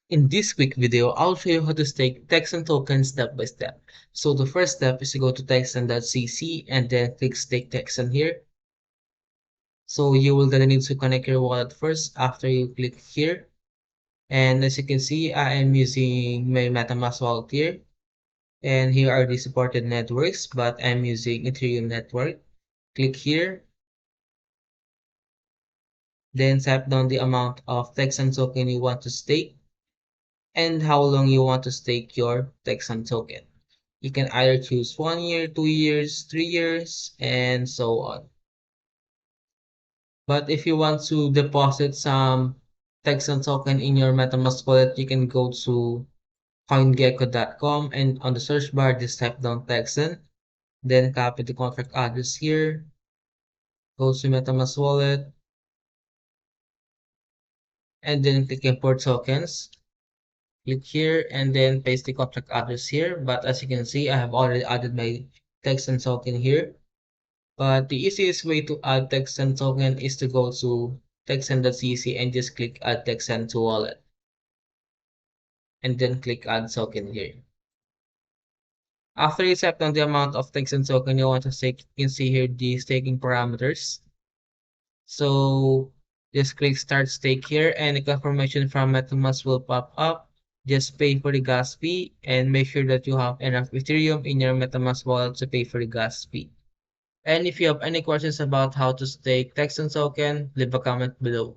In this quick video, I'll show you how to stake Texan token step by step. So the first step is to go to texan.cc and then click Stake Texan here. So you will then need to connect your wallet first after you click here. And as you can see, I am using my MetaMask wallet here. And here are the supported networks, but I'm using Ethereum network. Click here, then type down the amount of Texan token you want to stake and how long you want to stake your Texan token. You can either choose 1 year, 2 years, 3 years, and so on. But if you want to deposit some Texan token in your MetaMask wallet, you can go to coingecko.com and on the search bar, just type down Texan, then copy the contract address here, go to MetaMask wallet, and then click import tokens. Click here and then paste the contract address here. But as you can see, I have already added my Texan token here. But the easiest way to add Texan token is to go to texan.cc and just click add Texan to wallet. And then click add token here. After you set down the amount of Texan token you want to stake, you can see here the staking parameters. So just click start stake here and the confirmation from MetaMask will pop up. Just pay for the gas fee and make sure that you have enough Ethereum in your MetaMask wallet to pay for the gas fee. And if you have any questions about how to stake Texan token, leave a comment below.